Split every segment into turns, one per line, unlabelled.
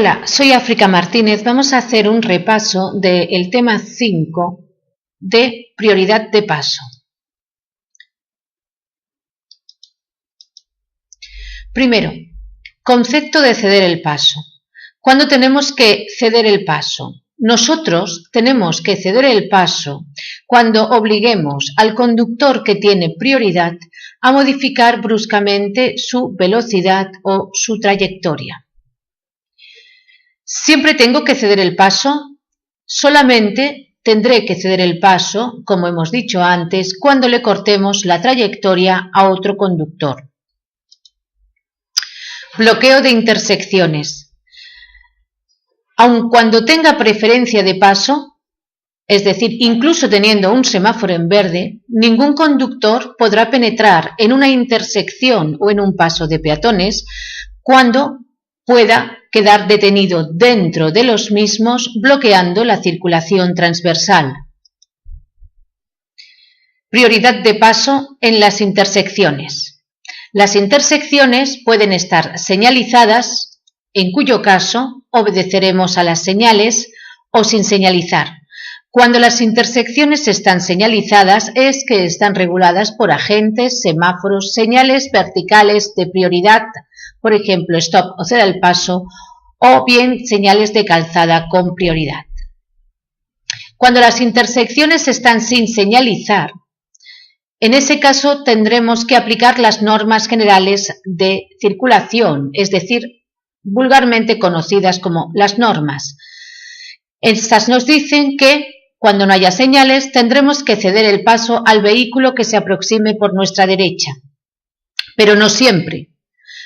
Hola, soy África Martínez. Vamos a hacer un repaso del tema 5 de prioridad de paso. Primero, concepto de ceder el paso. ¿Cuándo tenemos que ceder el paso? Nosotros tenemos que ceder el paso cuando obliguemos al conductor que tiene prioridad a modificar bruscamente su velocidad o su trayectoria. ¿Siempre tengo que ceder el paso? Solamente tendré que ceder el paso, como hemos dicho antes, cuando le cortemos la trayectoria a otro conductor. Bloqueo de intersecciones. Aun cuando tenga preferencia de paso, es decir, incluso teniendo un semáforo en verde, ningún conductor podrá penetrar en una intersección o en un paso de peatones cuando pueda quedar detenido dentro de los mismos, bloqueando la circulación transversal. Prioridad de paso en las intersecciones. Las intersecciones pueden estar señalizadas, en cuyo caso obedeceremos a las señales, o sin señalizar. Cuando las intersecciones están señalizadas es que están reguladas por agentes, semáforos, señales verticales de prioridad, por ejemplo, stop o ceda el paso, o bien señales de calzada con prioridad. Cuando las intersecciones están sin señalizar, en ese caso tendremos que aplicar las normas generales de circulación, es decir, vulgarmente conocidas como las normas. Estas nos dicen que cuando no haya señales tendremos que ceder el paso al vehículo que se aproxime por nuestra derecha, pero no siempre.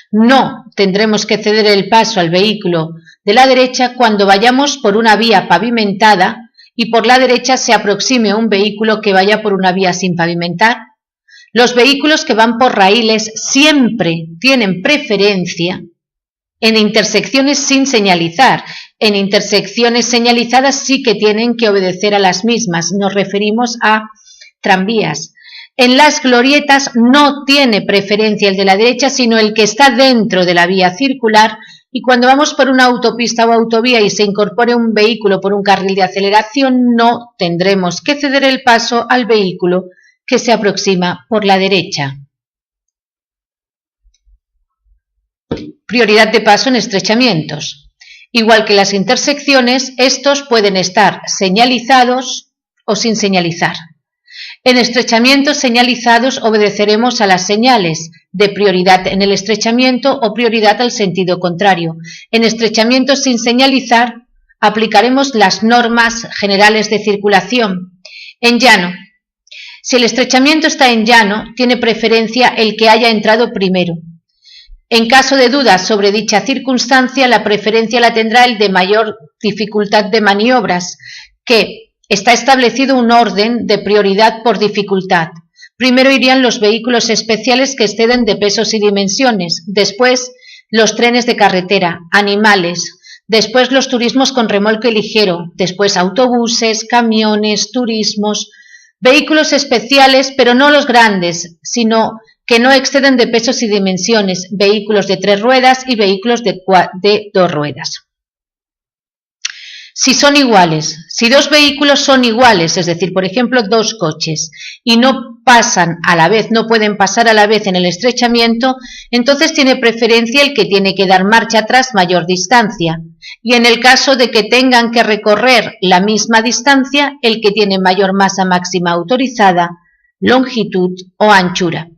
No tendremos que ceder el paso al vehículo de la derecha cuando vayamos por una vía pavimentada y por la derecha se aproxime un vehículo que vaya por una vía sin pavimentar. Los vehículos que van por raíles siempre tienen preferencia en intersecciones sin señalizar. En intersecciones señalizadas sí que tienen que obedecer a las mismas. Nos referimos a tranvías. En las glorietas no tiene preferencia el de la derecha, sino el que está dentro de la vía circular, y cuando vamos por una autopista o autovía y se incorpore un vehículo por un carril de aceleración, no tendremos que ceder el paso al vehículo que se aproxima por la derecha. Prioridad de paso en estrechamientos. Igual que las intersecciones, estos pueden estar señalizados o sin señalizar. En estrechamientos señalizados obedeceremos a las señales de prioridad en el estrechamiento o prioridad al sentido contrario. En estrechamientos sin señalizar aplicaremos las normas generales de circulación. En llano. Si el estrechamiento está en llano, tiene preferencia el que haya entrado primero. En caso de dudas sobre dicha circunstancia, la preferencia la tendrá el de mayor dificultad de maniobras, que está establecido un orden de prioridad por dificultad. Primero irían los vehículos especiales que exceden de pesos y dimensiones, después los trenes de carretera, animales, después los turismos con remolque ligero, después autobuses, camiones, turismos, vehículos especiales, pero no los grandes, sino que no exceden de pesos y dimensiones, vehículos de 3 ruedas y vehículos de 2 ruedas. Si son iguales, si 2 vehículos son iguales, es decir, por ejemplo, 2 coches, y no pasan a la vez, no pueden pasar a la vez en el estrechamiento, entonces tiene preferencia el que tiene que dar marcha atrás mayor distancia. Y en el caso de que tengan que recorrer la misma distancia, el que tiene mayor masa máxima autorizada, longitud o anchura.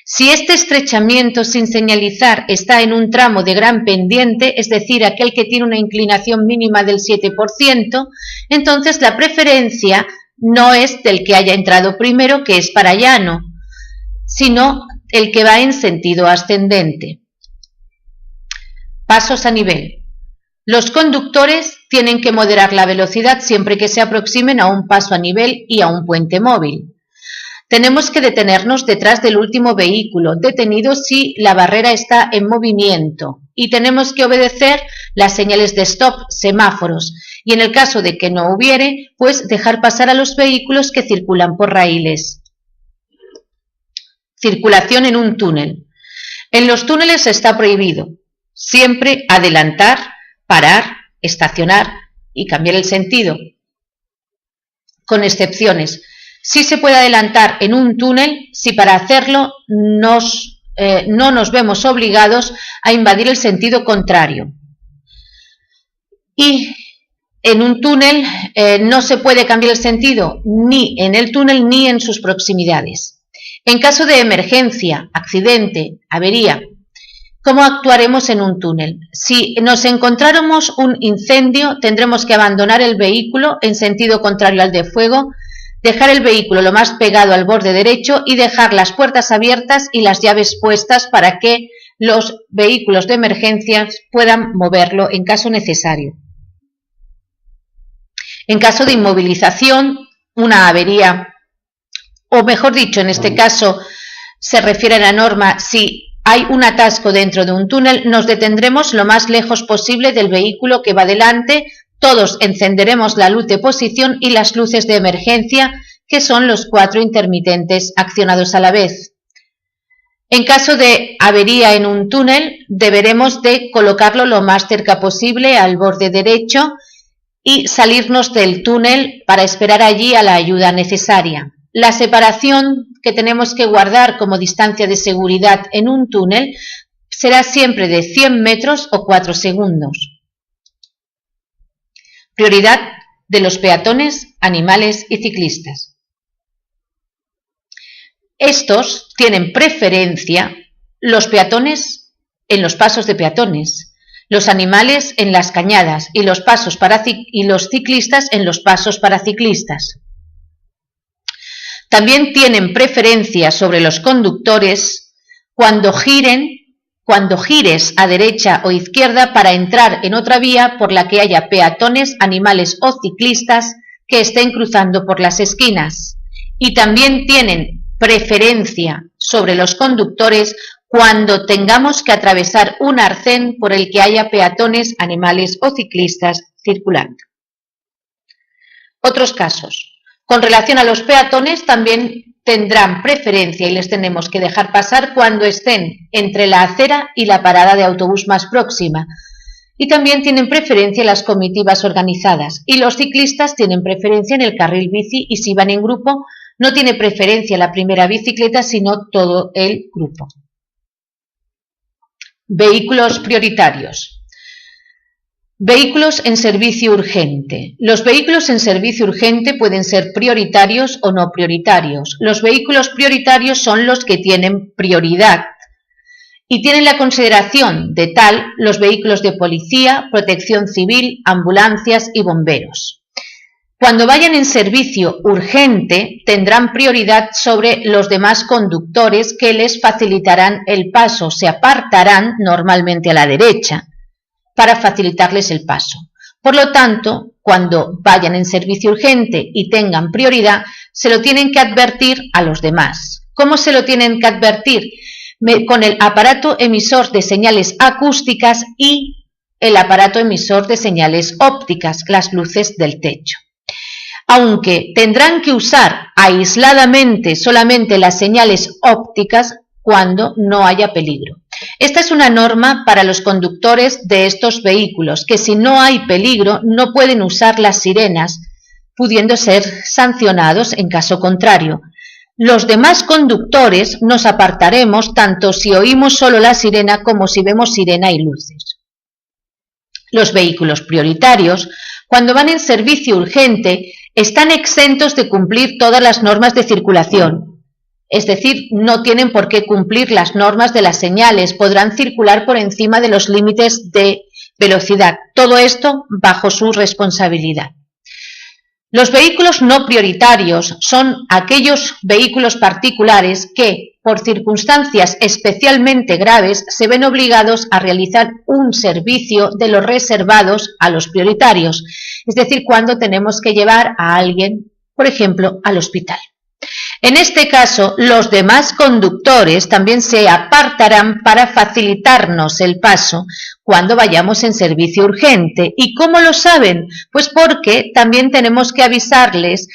Si este estrechamiento sin señalizar está en un tramo de gran pendiente, es decir, aquel que tiene una inclinación mínima del 7%, entonces la preferencia no es del que haya entrado primero, que es para llano, sino el que va en sentido ascendente. Pasos a nivel. Los conductores tienen que moderar la velocidad siempre que se aproximen a un paso a nivel y a un puente móvil. Tenemos que detenernos detrás del último vehículo, detenido si la barrera está en movimiento, y tenemos que obedecer las señales de stop, semáforos, y en el caso de que no hubiere, pues dejar pasar a los vehículos que circulan por raíles. Circulación en un túnel. En los túneles está prohibido siempre adelantar, parar, estacionar y cambiar el sentido, con excepciones. Sí se puede adelantar en un túnel si para hacerlo no nos vemos obligados a invadir el sentido contrario. Y en un túnel no se puede cambiar el sentido ni en el túnel ni en sus proximidades. En caso de emergencia, accidente, avería, ¿cómo actuaremos en un túnel? Si nos encontráramos un incendio, tendremos que abandonar el vehículo en sentido contrario al de fuego, dejar el vehículo lo más pegado al borde derecho y dejar las puertas abiertas y las llaves puestas para que los vehículos de emergencia puedan moverlo en caso necesario. En caso de inmovilización, una avería, o mejor dicho, en este caso se refiere a la norma, si hay un atasco dentro de un túnel, nos detendremos lo más lejos posible del vehículo que va delante, todos encenderemos la luz de posición y las luces de emergencia, que son los 4 intermitentes accionados a la vez. En caso de avería en un túnel, deberemos de colocarlo lo más cerca posible al borde derecho y salirnos del túnel para esperar allí a la ayuda necesaria. La separación que tenemos que guardar como distancia de seguridad en un túnel será siempre de 100 metros o 4 segundos. Prioridad de los peatones, animales y ciclistas. Estos tienen preferencia, los peatones en los pasos de peatones, los animales en las cañadas y los ciclistas en los pasos para ciclistas. También tienen preferencia sobre los conductores cuando gires a derecha o izquierda para entrar en otra vía por la que haya peatones, animales o ciclistas que estén cruzando por las esquinas. Y también tienen preferencia sobre los conductores cuando tengamos que atravesar un arcén por el que haya peatones, animales o ciclistas circulando. Otros casos. Con relación a los peatones, también tendrán preferencia y les tenemos que dejar pasar cuando estén entre la acera y la parada de autobús más próxima. Y también tienen preferencia las comitivas organizadas. Y los ciclistas tienen preferencia en el carril bici y si van en grupo, no tiene preferencia la primera bicicleta, sino todo el grupo. Vehículos prioritarios. Vehículos en servicio urgente. Los vehículos en servicio urgente pueden ser prioritarios o no prioritarios. Los vehículos prioritarios son los que tienen prioridad y tienen la consideración de tal los vehículos de policía, protección civil, ambulancias y bomberos. Cuando vayan en servicio urgente, tendrán prioridad sobre los demás conductores que les facilitarán el paso, se apartarán normalmente a la derecha para facilitarles el paso. Por lo tanto, cuando vayan en servicio urgente y tengan prioridad, se lo tienen que advertir a los demás. ¿Cómo se lo tienen que advertir? Con el aparato emisor de señales acústicas y el aparato emisor de señales ópticas, las luces del techo. Aunque tendrán que usar aisladamente solamente las señales ópticas cuando no haya peligro. Esta es una norma para los conductores de estos vehículos, que si no hay peligro no pueden usar las sirenas, pudiendo ser sancionados en caso contrario. Los demás conductores nos apartaremos tanto si oímos solo la sirena como si vemos sirena y luces. Los vehículos prioritarios, cuando van en servicio urgente, están exentos de cumplir todas las normas de circulación. Es decir, no tienen por qué cumplir las normas de las señales, podrán circular por encima de los límites de velocidad. Todo esto bajo su responsabilidad. Los vehículos no prioritarios son aquellos vehículos particulares que, por circunstancias especialmente graves, se ven obligados a realizar un servicio de los reservados a los prioritarios, es decir, cuando tenemos que llevar a alguien, por ejemplo, al hospital. En este caso, los demás conductores también se apartarán para facilitarnos el paso cuando vayamos en servicio urgente. ¿Y cómo lo saben? Pues porque también tenemos que avisarles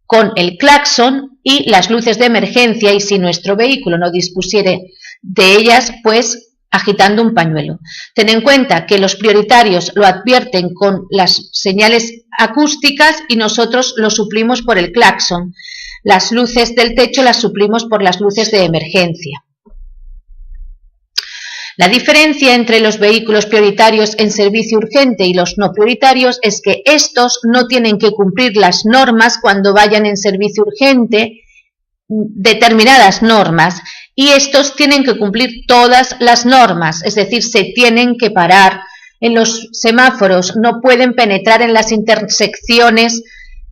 con el claxon y las luces de emergencia, y si nuestro vehículo no dispusiere de ellas, pues agitando un pañuelo. Ten en cuenta que los prioritarios lo advierten con las señales acústicas y nosotros lo suplimos por el claxon. Las luces del techo las suplimos por las luces de emergencia. La diferencia entre los vehículos prioritarios en servicio urgente y los no prioritarios es que estos no tienen que cumplir las normas cuando vayan en servicio urgente, determinadas normas, y estos tienen que cumplir todas las normas, es decir, se tienen que parar en los semáforos, no pueden penetrar en las intersecciones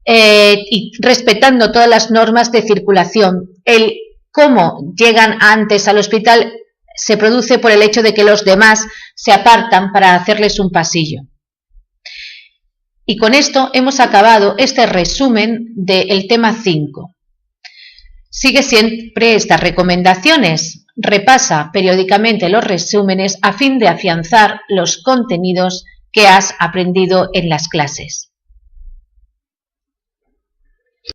y respetando todas las normas de circulación. El cómo llegan antes al hospital se produce por el hecho de que los demás se apartan para hacerles un pasillo. Y con esto hemos acabado este resumen del tema 5. Sigue siempre estas recomendaciones. Repasa periódicamente los resúmenes a fin de afianzar los contenidos que has aprendido en las clases.